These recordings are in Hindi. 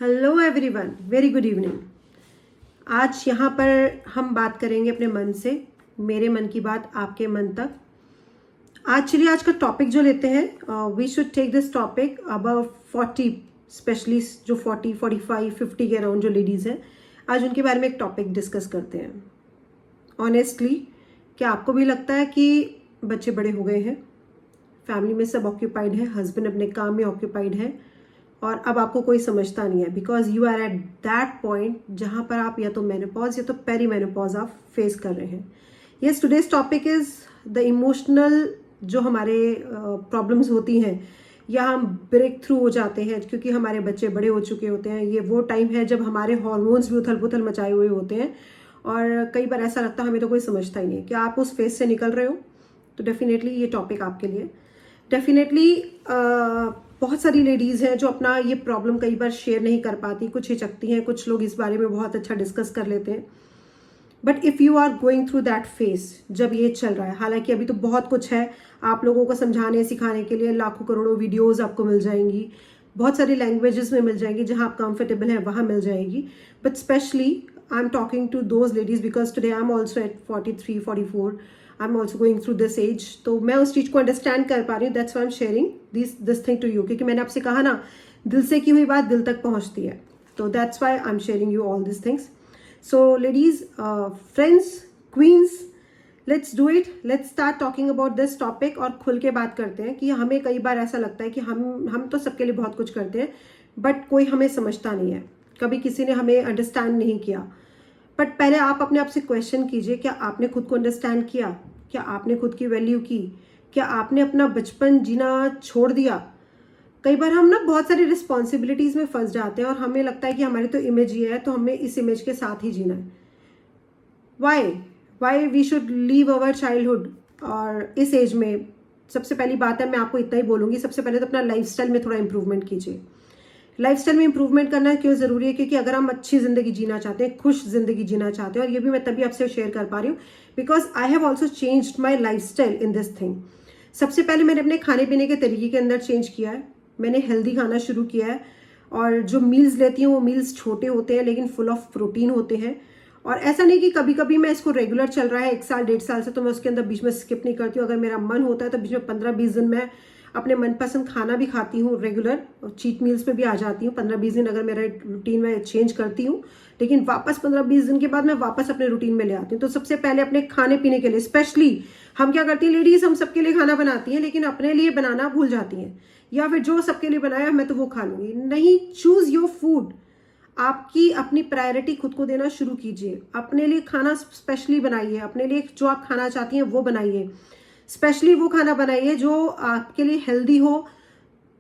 Hello everyone, very good evening. आज यहाँ पर हम बात करेंगे अपने मन से, मेरे मन की बात आपके मन तक। चलिए आज का टॉपिक जो लेते हैं, we should take this topic above 40, specially जो 40, 45, 50 के अराउंड जो लेडीज़ हैं, आज उनके बारे में एक टॉपिक डिस्कस करते हैं। ऑनेस्टली, क्या आपको भी लगता है कि बच्चे बड़े हो गए हैं, फैमिली में सब ऑक्यूपाइड है, हस्बैंड अपने काम में ऑक्यूपाइड है और अब आपको कोई समझता नहीं है, because you are at that point जहाँ पर आप या तो मेनोपॉज या तो पेरीमेनोपॉज आप फेस कर रहे हैं। Yes, today's topic is the emotional जो हमारे प्रॉब्लम्स होती हैं या हम ब्रेक थ्रू हो जाते हैं क्योंकि हमारे बच्चे बड़े हो चुके होते हैं। ये वो टाइम है जब हमारे हार्मोन्स भी उथल पुथल मचाए हुए होते हैं और कई बार ऐसा लगता है हमें तो कोई समझता ही नहीं है। क्या आप उस फेज से निकल रहे हो? तो डेफिनेटली ये टॉपिक आपके लिए। डेफिनेटली बहुत सारी लेडीज़ हैं जो अपना ये प्रॉब्लम कई बार शेयर नहीं कर पाती, कुछ हिचकती हैं, कुछ लोग इस बारे में बहुत अच्छा डिस्कस कर लेते हैं। But if you are going through that phase, जब ये चल रहा है, हालांकि अभी तो बहुत कुछ है आप लोगों को समझाने सिखाने के लिए, लाखों करोड़ों वीडियोज़ आपको मिल जाएंगी, बहुत सारी लैंग्वेजेस में मिल जाएंगी, जहाँ आप कंफर्टेबल हैं वहाँ मिल जाएगी। But specially I am talking to those ladies because today I am also at 43, 44, I am also going through this age. तो मैं उस चीज़ को अंडरस्टैंड कर पा रही हूँ, that's why am sharing this thing to you, क्योंकि मैंने आपसे कहा ना, दिल से की हुई बात दिल तक पहुँचती है। तो that's why I am sharing you all this things. So ladies, friends, queens, let's do it, let's start talking about this topic और खुल के बात करते हैं कि हमें कई बार ऐसा लगता है कि हम तो सबके लिए बहुत कुछ करते हैं बट कोई हमें समझता नहीं है, कभी किसी ने हमें अंडरस्टैंड नहीं किया। बट पहले आप अपने आप से क्वेश्चन कीजिए, क्या आपने खुद को अंडरस्टैंड किया? क्या आपने खुद की वैल्यू की? क्या आपने अपना बचपन जीना छोड़ दिया? कई बार हम ना बहुत सारी रिस्पॉन्सिबिलिटीज में फंस जाते हैं और हमें लगता है कि हमारी तो इमेज ही है तो हमें इस इमेज के साथ ही जीना है। Why we should live our childhood? और इस एज में सबसे पहली बात है, मैं आपको इतना ही बोलूंगी, सबसे पहले तो अपना लाइफस्टाइल में थोड़ा इंप्रूवमेंट कीजिए। लाइफस्टाइल में इंप्रूवमेंट करना क्यों जरूरी है? क्योंकि अगर हम अच्छी जिंदगी जीना चाहते हैं, खुश जिंदगी जीना चाहते हैं, और ये भी मैं तभी आपसे शेयर कर पा रही हूँ because I have also changed my lifestyle in this thing. सबसे पहले मैंने अपने खाने पीने के तरीके के अंदर चेंज किया है। मैंने हेल्दी खाना शुरू किया है और जो मील्स लेती हूँ वो मील्स छोटे होते हैं लेकिन फुल ऑफ प्रोटीन होते हैं। और ऐसा नहीं कि कभी कभी मैं इसको रेगुलर चल रहा है 1 साल 1.5 साल से तो मैं उसके अंदर बीच में स्किप नहीं करती हूँ। अगर मेरा मन होता है तो बीच में 15-20 दिन मैं अपने मनपसंद खाना भी खाती हूँ रेगुलर, और चीट मील्स पे भी आ जाती हूँ। 15-20 दिन अगर मेरा रूटीन में चेंज करती हूँ, लेकिन वापस 15-20 दिन के बाद मैं वापस अपने रूटीन में ले आती हूँ। तो सबसे पहले अपने खाने पीने के लिए, स्पेशली हम क्या करती हैं लेडीज, हम सबके लिए खाना बनाती हैं लेकिन अपने लिए बनाना भूल जाती हैं, या फिर जो सबके लिए बनाया मैं तो वो खा लूंगी। नहीं, चूज योर फूड। आपकी अपनी प्रायोरिटी खुद को देना शुरू कीजिए। अपने लिए खाना स्पेशली बनाइए, अपने लिए जो आप खाना चाहती हैं वो बनाइए। स्पेशली वो खाना बनाइए जो आपके लिए हेल्दी हो,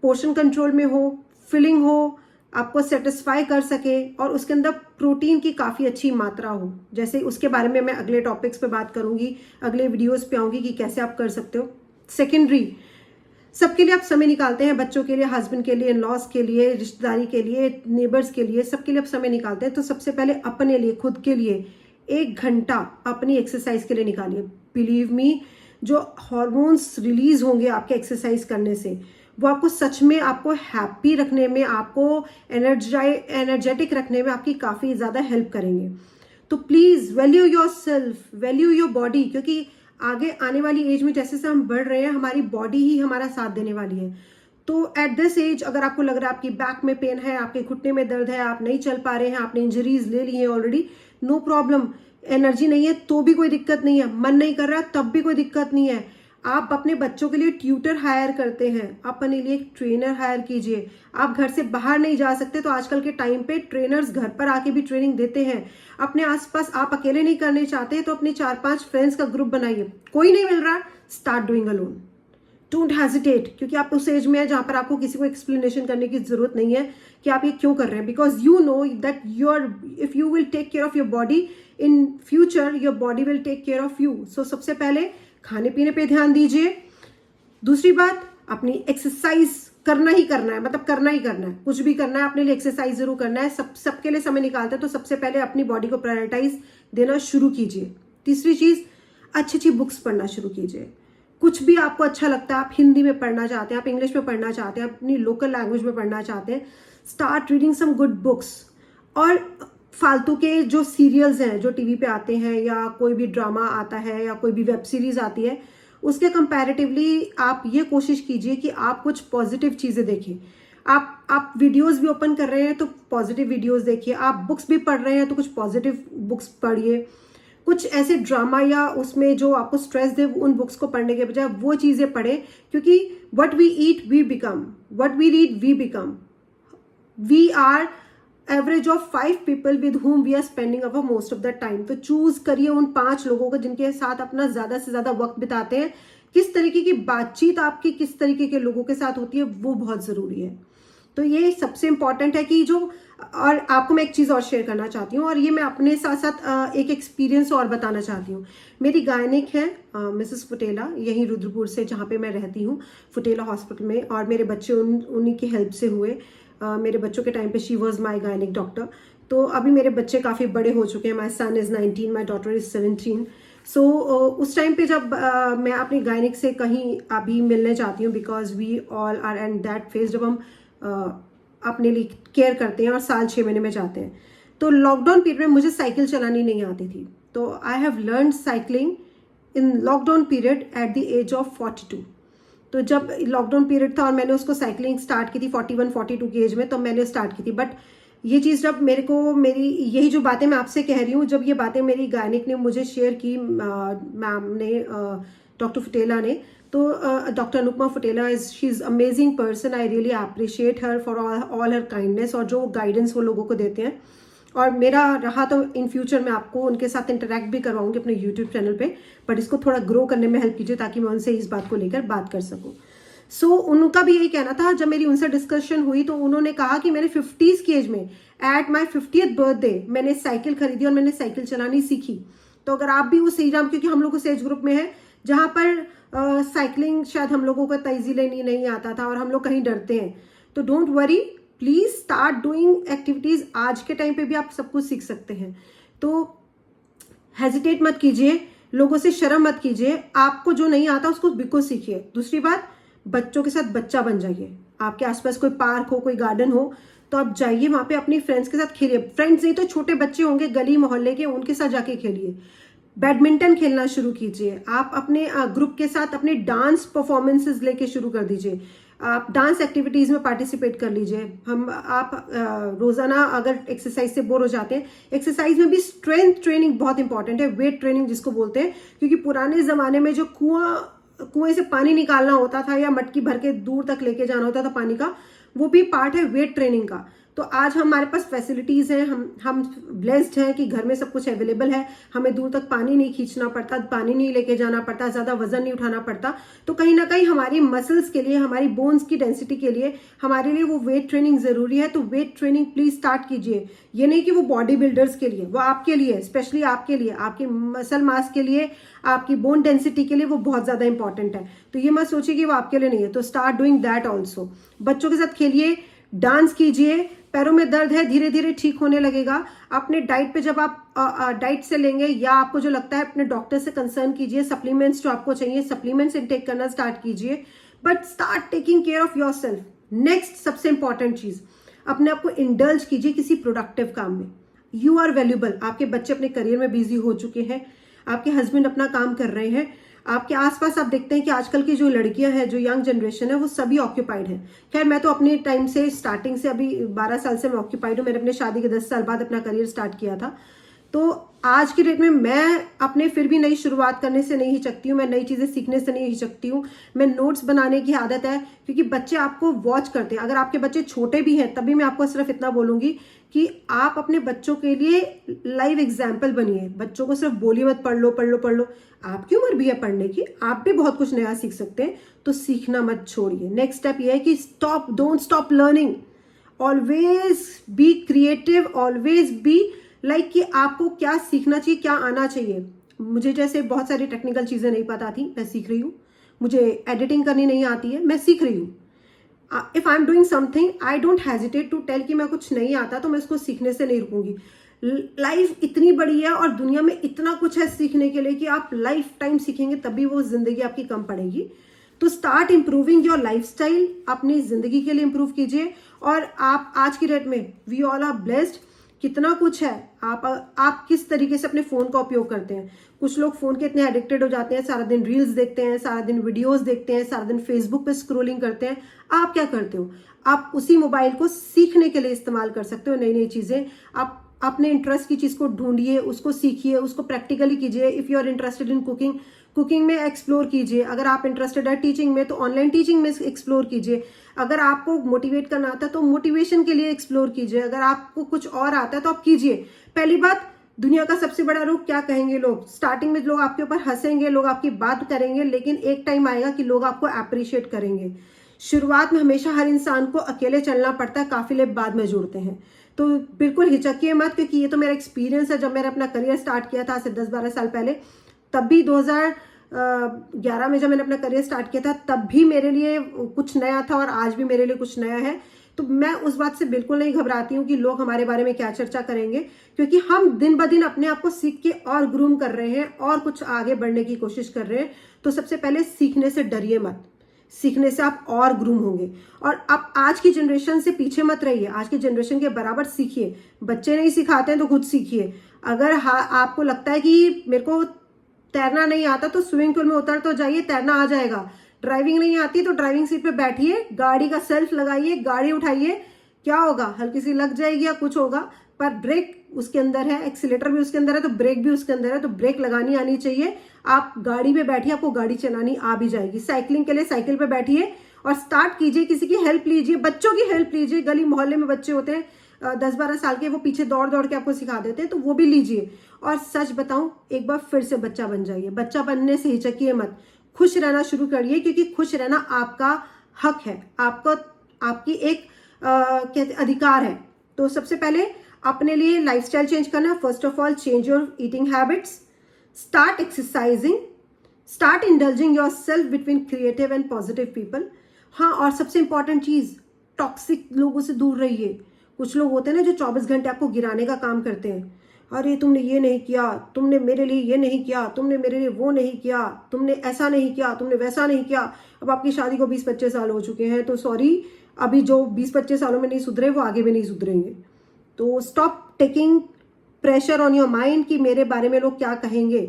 पोर्शन कंट्रोल में हो, फिलिंग हो, आपको सेटिस्फाई कर सके और उसके अंदर प्रोटीन की काफ़ी अच्छी मात्रा हो। जैसे उसके बारे में मैं अगले टॉपिक्स पे बात करूंगी, अगले वीडियोस पे आऊंगी कि कैसे आप कर सकते हो। सेकेंडरी, सबके लिए आप समय निकालते हैं, बच्चों के लिए, हस्बैंड के लिए, इन-लॉज के लिए, रिश्तेदारी के लिए, नेबर्स के लिए, सबके लिए आप समय निकालते हैं। तो सबसे पहले अपने लिए, खुद के लिए 1 घंटा अपनी एक्सरसाइज के लिए निकालिए। बिलीव मी, जो हॉर्मोन्स रिलीज होंगे आपके एक्सरसाइज करने से, वो आपको सच में आपको हैप्पी रखने में, आपको एनर्जेटिक रखने में आपकी काफ़ी ज़्यादा हेल्प करेंगे। तो please value your self, value your body, क्योंकि आगे आने वाली एज में जैसे जैसे हम बढ़ रहे हैं हमारी बॉडी ही हमारा साथ देने वाली है। तो एट दिस एज अगर आपको लग रहा है आपकी बैक में पेन है, आपके घुटने में दर्द है, आप नहीं चल पा रहे हैं, आपने इंजरीज ले ली हैं ऑलरेडी, नो प्रॉब्लम। एनर्जी नहीं है तो भी कोई दिक्कत नहीं है, मन नहीं कर रहा तब भी कोई दिक्कत नहीं है। आप अपने बच्चों के लिए ट्यूटर हायर करते हैं, अपने लिए एक ट्रेनर हायर कीजिए। आप घर से बाहर नहीं जा सकते तो आजकल के टाइम पे ट्रेनर्स घर पर आके भी ट्रेनिंग देते हैं। अपने आसपास आप अकेले नहीं करने चाहते तो अपने 4-5 फ्रेंड्स का ग्रुप बनाइए। कोई नहीं मिल रहा, start doing alone. Don't hesitate, क्योंकि आप उस एज में है जहां पर आपको किसी को एक्सप्लेनेशन करने की जरूरत नहीं है कि आप ये क्यों कर रहे हैं, because you know that if you will take care of your body in future, your body will take care of you. So सबसे पहले खाने पीने पे ध्यान दीजिए। दूसरी बात, अपनी एक्सरसाइज करना ही करना है, मतलब करना ही करना है, कुछ भी करना है अपने लिए एक्सरसाइज जरूर करना है। सबके लिए समय निकालते हैं तो सबसे पहले अपनी बॉडी को प्रायोरिटाइज देना शुरू कीजिए। तीसरी चीज, अच्छी अच्छी बुक्स पढ़ना शुरू कीजिए। कुछ भी आपको अच्छा लगता है, आप हिंदी में पढ़ना चाहते हैं, आप इंग्लिश में पढ़ना चाहते हैं, अपनी लोकल लैंग्वेज में पढ़ना चाहते हैं, start reading some good books. और फालतू के जो सीरियल्स हैं जो टीवी पे आते हैं या कोई भी ड्रामा आता है या कोई भी वेब सीरीज आती है, उसके कंपैरेटिवली आप ये कोशिश कीजिए कि आप कुछ पॉजिटिव चीज़ें देखें। आप वीडियोस भी ओपन कर रहे हैं तो पॉजिटिव वीडियोस देखिए, आप बुक्स भी पढ़ रहे हैं तो कुछ पॉजिटिव बुक्स पढ़िए। कुछ ऐसे ड्रामा या उसमें जो आपको स्ट्रेस दे उन बुक्स को पढ़ने के बजाय वो चीज़ें पढ़ें, क्योंकि what we eat we become, what we read we become. We are average of 5 people with whom we are spending our most of the time. तो चूज करिए उन 5 लोगों को जिनके साथ अपना ज्यादा से ज्यादा वक्त बिताते हैं। किस तरीके की बातचीत आपकी किस तरीके के लोगों के साथ होती है वो बहुत जरूरी है। तो ये सबसे इंपॉर्टेंट है कि जो, और आपको मैं एक चीज और शेयर करना चाहती हूँ, और ये मैं अपने साथ साथ एक एक्सपीरियंस और बताना चाहती हूँ। मेरी गायनिक है मिसेस फुटेला, यहीं रुद्रपुर से जहाँ पे मैं रहती हूँ, फुटेला हॉस्पिटल में, और मेरे बच्चे उन्हीं की हेल्प से हुए। मेरे बच्चों के टाइम पे she was my gynaec doctor. तो अभी मेरे बच्चे काफ़ी बड़े हो चुके हैं। माई सन इज़ 19, माई डॉटर इज़ 17। सो उस टाइम पे जब मैं अपनी गायनिक से कहीं अभी मिलने जाती हूँ, because we all are and that phase, जब हम अपने लिए केयर करते हैं और साल 6 महीने में जाते हैं। तो लॉकडाउन पीरियड में मुझे साइकिल चलानी नहीं आती थी, तो I have learn cycling in lockdown period at the age of 42। तो जब लॉकडाउन पीरियड था और मैंने उसको साइकिलिंग स्टार्ट की थी 41-42 की एज में, तो मैंने स्टार्ट की थी। बट ये चीज़ जब मेरी यही जो बातें मैं आपसे कह रही हूँ, जब ये बातें मेरी गायनिक ने मुझे शेयर की, मैम ने, डॉक्टर फुटेला ने, तो doctor Anupama Futela she is amazing person. I really appreciate her for all her kindness और जो गाइडेंस वो लोगों को देते हैं। और मेरा रहा तो इन फ्यूचर मैं आपको उनके साथ इंटरेक्ट भी करवाऊंगी अपने यूट्यूब चैनल पे, बट इसको थोड़ा ग्रो करने में हेल्प कीजिए ताकि मैं उनसे इस बात को लेकर बात कर सकूं। सो उनका भी यही कहना था। जब मेरी उनसे डिस्कशन हुई तो उन्होंने कहा कि मैंने 50s की एज में एट माई 50th बर्थडे मैंने साइकिल खरीदी और मैंने साइकिल चलानी सीखी। तो अगर आप भी उस एज, क्योंकि हम लोग उस एज ग्रुप में हैं जहाँ पर साइकिलिंग शायद हम लोगों को तेजी लेनी नहीं आता था और हम लोग कहीं डरते हैं, तो don't worry, please start doing activities. आज के टाइम पे भी आप सब कुछ सीख सकते हैं, तो हेजिटेट मत कीजिए, लोगों से शर्म मत कीजिए। आपको जो नहीं आता उसको बिल्कुल सीखिए। दूसरी बात, बच्चों के साथ बच्चा बन जाइए। आपके आसपास कोई पार्क हो, कोई गार्डन हो, तो आप जाइए वहां पे अपनी फ्रेंड्स के साथ खेलिए। फ्रेंड्स नहीं तो छोटे बच्चे होंगे गली मोहल्ले के, उनके साथ जाके खेलिए। बैडमिंटन खेलना शुरू कीजिए। आप अपने ग्रुप के साथ अपने डांस परफॉर्मेंसेस लेके शुरू कर दीजिए। आप डांस एक्टिविटीज में पार्टिसिपेट कर लीजिए। आप रोजाना अगर एक्सरसाइज से बोर हो जाते हैं, एक्सरसाइज में भी स्ट्रेंथ ट्रेनिंग बहुत इंपॉर्टेंट है, वेट ट्रेनिंग जिसको बोलते हैं। क्योंकि पुराने जमाने में जो कुएं से पानी निकालना होता था या मटकी भर के दूर तक लेके जाना होता था पानी का, वो भी पार्ट है वेट ट्रेनिंग का। तो आज हमारे पास फैसिलिटीज हैं, हम ब्लेस्ड हैं कि घर में सब कुछ अवेलेबल है। हमें दूर तक पानी नहीं खींचना पड़ता, पानी नहीं लेके जाना पड़ता, ज्यादा वजन नहीं उठाना पड़ता। तो कहीं ना कहीं हमारी मसल्स के लिए, हमारी बोन्स की डेंसिटी के लिए, हमारे लिए वो वेट ट्रेनिंग जरूरी है। तो वेट ट्रेनिंग प्लीज स्टार्ट कीजिए। ये नहीं कि वो बॉडी बिल्डर्स के लिए, वो आपके लिए, स्पेशली आपके लिए, आपकी मसल मास के लिए, आपकी बोन डेंसिटी के लिए वो बहुत ज्यादा इंपॉर्टेंट है। तो ये मत सोचिए कि वो आपके लिए नहीं है। तो स्टार्ट डूइंग दैट ऑल्सो। बच्चों के साथ खेलिए, डांस कीजिए। पैरों में दर्द है, धीरे धीरे ठीक होने लगेगा। अपने डाइट पे जब आप डाइट से लेंगे या आपको जो लगता है अपने डॉक्टर से कंसर्न कीजिए। सप्लीमेंट्स जो आपको चाहिए, सप्लीमेंट्स इनटेक करना स्टार्ट कीजिए, but start taking care of your self. Next सबसे इंपॉर्टेंट चीज, अपने आप को इंडल्ज कीजिए किसी प्रोडक्टिव काम में। You are valuable. आपके बच्चे अपने करियर में बिजी हो चुके हैं, आपके हस्बैंड अपना काम कर रहे हैं, आपके आसपास आप देखते हैं कि आजकल की जो लड़कियां हैं, जो यंग जनरेशन है, वो सभी ऑक्यूपाइड हैं। खैर मैं तो अपने टाइम से, स्टार्टिंग से, अभी 12 साल से मैं ऑक्यूपाइड हूँ। मैंने अपने शादी के 10 साल बाद अपना करियर स्टार्ट किया था। तो आज की डेट में मैं अपने फिर भी नई शुरुआत करने से नहीं हिचकती हूँ, मैं नई चीजें सीखने से नहीं हिचकती हूँ। मैं नोट्स बनाने की आदत है, क्योंकि बच्चे आपको वॉच करते हैं। अगर आपके बच्चे छोटे भी हैं तभी मैं आपको सिर्फ इतना बोलूंगी कि आप अपने बच्चों के लिए लाइव एग्जाम्पल बनिए। बच्चों को सिर्फ बोलिए मत पढ़ लो पढ़ लो पढ़ लो। आपकी उम्र भी है पढ़ने की, आप भी बहुत कुछ नया सीख सकते हैं, तो सीखना मत छोड़िए। नेक्स्ट स्टेप ये है कि don't stop learning. Always be creative, always be like कि आपको क्या सीखना चाहिए, क्या आना चाहिए। मुझे जैसे बहुत सारी टेक्निकल चीजें नहीं पता थी, मैं सीख रही हूँ। मुझे एडिटिंग करनी नहीं आती है, मैं सीख रही हूँ। If I am doing something, I don't hesitate to tell कि मैं कुछ नहीं आता, तो मैं उसको सीखने से नहीं रुकूंगी। लाइफ इतनी बड़ी है और दुनिया में इतना कुछ है सीखने के लिए कि आप लाइफ टाइम सीखेंगे तभी वो जिंदगी आपकी कम पड़ेगी। तो स्टार्ट इंप्रूविंग योर लाइफस्टाइल, अपनी जिंदगी के लिए इंप्रूव कीजिए। और आप आज की डेट में वी ऑल आर ब्लेस्ड, कितना कुछ है। आप किस तरीके से अपने फ़ोन का उपयोग करते हैं। कुछ लोग फ़ोन के इतने एडिक्टेड हो जाते हैं, सारा दिन रील्स देखते हैं, सारा दिन वीडियोस देखते हैं, सारा दिन फेसबुक पे स्क्रोलिंग करते हैं। आप क्या करते हो? आप उसी मोबाइल को सीखने के लिए इस्तेमाल कर सकते हो, नई नई चीज़ें। आप अपने इंटरेस्ट की चीज़ को ढूंढिए, उसको सीखिए, उसको प्रैक्टिकली कीजिए। If you are interested in cooking, cooking में एक्सप्लोर कीजिए। अगर आप इंटरेस्टेड है टीचिंग में, तो ऑनलाइन टीचिंग में एक्सप्लोर कीजिए। अगर आपको मोटिवेट करना आता है तो मोटिवेशन के लिए एक्सप्लोर कीजिए। अगर आपको कुछ और आता है तो आप कीजिए। पहली बात, दुनिया का सबसे बड़ा रोग क्या कहेंगे लोग? स्टार्टिंग में लोग आपके ऊपर हंसेंगे, लोग आपकी बात करेंगे, लेकिन एक टाइम आएगा कि लोग आपको अप्रिशिएट करेंगे। शुरुआत में हमेशा हर इंसान को अकेले चलना पड़ता है, काफिले बाद में जुड़ते हैं। तो बिल्कुल हिचकिए मत, क्योंकि ये तो मेरा एक्सपीरियंस है। जब मैंने अपना करियर स्टार्ट किया था आज से 10-12 साल पहले, तब भी 2011 में जब मैंने अपना करियर स्टार्ट किया था, तब भी मेरे लिए कुछ नया था और आज भी मेरे लिए कुछ नया है। तो मैं उस बात से बिल्कुल नहीं घबराती हूँ कि लोग हमारे बारे में क्या चर्चा करेंगे, क्योंकि हम दिन ब दिन अपने आप को सीख के और ग्रूम कर रहे हैं और कुछ आगे बढ़ने की कोशिश कर रहे हैं। तो सबसे पहले सीखने से डरिए मत, सीखने से आप और ग्रूम होंगे। और आप आज की जनरेशन से पीछे मत रहिए, आज की जनरेशन के बराबर सीखिए। बच्चे नहीं सिखाते हैं तो खुद सीखिए। अगर आपको लगता है कि मेरे को तैरना नहीं आता तो स्विमिंग पूल में उतर तो जाइए, तैरना आ जाएगा। ड्राइविंग नहीं आती तो ड्राइविंग सीट पे बैठिए, गाड़ी का सेल्फ लगाइए, गाड़ी उठाइए। क्या होगा? हल्की सी लग जाएगी या कुछ होगा, पर ब्रेक उसके अंदर है, एक्सीलेटर भी उसके अंदर है, तो ब्रेक भी उसके अंदर है। तो ब्रेक लगानी आनी चाहिए। आप गाड़ी पे बैठिए, आपको गाड़ी चलानी आ भी जाएगी। साइकिलिंग के लिए साइकिल पे बैठिए और स्टार्ट कीजिए। किसी की हेल्प लीजिए, बच्चों की हेल्प लीजिए। गली मोहल्ले में बच्चे होते हैं 10-12 साल के, वो पीछे दौड़ दौड़ के आपको सिखा देते हैं, तो वो भी लीजिए। और सच बताऊं, एक बार फिर से बच्चा बन जाइए। बच्चा बनने से हिचकिए मत, खुश रहना शुरू करिए, क्योंकि खुश रहना आपका हक है, आपका आपकी एक कहते अधिकार है। तो सबसे पहले अपने लिए लाइफस्टाइल चेंज करना। First of all, change your eating habits, start exercising, start indulging your self between creative and positive people. हाँ, और सबसे इंपॉर्टेंट चीज, टॉक्सिक लोगों से दूर रहिए। कुछ लोग होते हैं ना जो 24 घंटे आपको गिराने का काम करते हैं। अरे तुमने ये नहीं किया, तुमने मेरे लिए ये नहीं किया, तुमने मेरे लिए वो नहीं किया, तुमने ऐसा नहीं किया, तुमने वैसा नहीं किया। अब आपकी शादी को 20-25 साल हो चुके हैं, तो सॉरी, अभी जो 20-25 सालों में नहीं सुधरे वो आगे भी नहीं सुधरेंगे। तो stop taking pressure on your mind कि मेरे बारे में लोग क्या कहेंगे,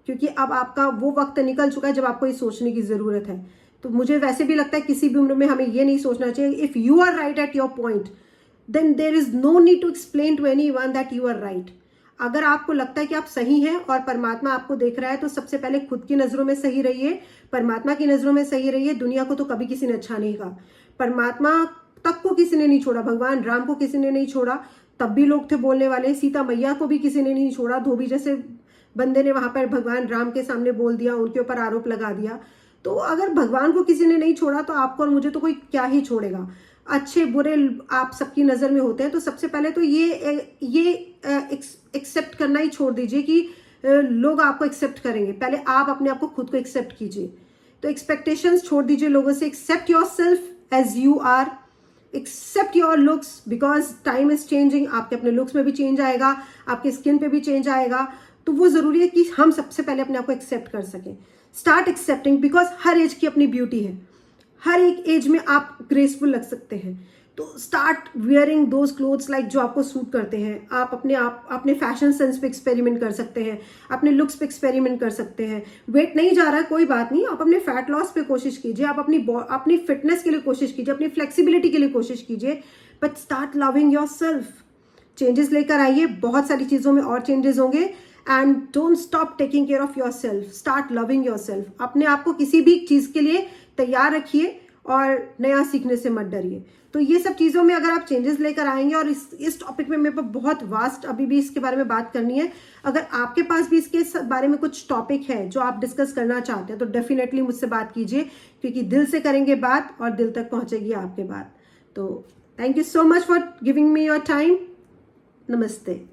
क्योंकि अब आपका वो वक्त निकल चुका है जब आपको ये सोचने की जरूरत है। तो मुझे वैसे भी लगता है किसी भी उम्र में हमें ये नहीं सोचना चाहिए, if you are right at your point then there is no need to explain to anyone that you are right. अगर आपको लगता है कि आप सही हैं और परमात्मा आपको देख रहा है, तो सबसे पहले खुद की नजरों में सही रहिए, परमात्मा की नजरों में सही रहिए। दुनिया को तो कभी किसी ने अच्छा नहीं कहा, परमात्मा तक को किसी ने नहीं छोड़ा, भगवान राम को किसी ने नहीं छोड़ा, तब भी लोग थे बोलने वाले। सीता मैया को भी किसी ने नहीं छोड़ा, धोबी जैसे बंदे ने वहां पर भगवान राम के सामने बोल दिया, उनके ऊपर आरोप लगा दिया। तो अगर भगवान को किसी ने नहीं छोड़ा तो आपको और मुझे तो कोई क्या ही छोड़ेगा। अच्छे बुरे आप सबकी नजर में होते हैं। तो सबसे पहले तो ये एक्सेप्ट करना ही छोड़ दीजिए कि लोग आपको एक्सेप्ट करेंगे। पहले आप अपने आप को खुद को एक्सेप्ट कीजिए। तो एक्सपेक्टेशंस छोड़ दीजिए लोगों से। Accept yourself as you are, accept your looks because time is changing. आपके अपने लुक्स में भी चेंज आएगा, आपके स्किन पे भी चेंज आएगा। तो वो जरूरी है कि हम सबसे पहले अपने आप को एक्सेप्ट कर सकें। स्टार्ट एक्सेप्टिंग, बिकॉज हर एज की अपनी ब्यूटी है, हर एक एज में आप ग्रेसफुल लग सकते हैं। तो start wearing those clothes like जो आपको सूट करते हैं। आप अपने फैशन सेंस पे एक्सपेरिमेंट कर सकते हैं, अपने लुक्स पे एक्सपेरिमेंट कर सकते हैं। वेट नहीं जा रहा है, कोई बात नहीं, आप अपने फैट लॉस पे कोशिश कीजिए, आप अपनी फिटनेस के लिए कोशिश कीजिए, अपनी फ्लेक्सिबिलिटी के लिए कोशिश कीजिए, but start loving your self. Changes लेकर आइए, बहुत सारी चीज़ों में और चेंजेस होंगे। And don't stop taking care of your self, start loving your self. अपने आप को किसी भी चीज़ के लिए तैयार रखिए और नया सीखने से मत डरिए। तो ये सब चीज़ों में अगर आप चेंजेस लेकर आएंगे, और इस टॉपिक में मेरे पास बहुत वास्ट अभी भी इसके बारे में बात करनी है। अगर आपके पास भी इसके बारे में कुछ टॉपिक है जो आप डिस्कस करना चाहते हैं तो डेफिनेटली मुझसे बात कीजिए, क्योंकि दिल से करेंगे बात और दिल तक पहुंचेगी आपके बात। तो thank you so much for giving me your time. नमस्ते।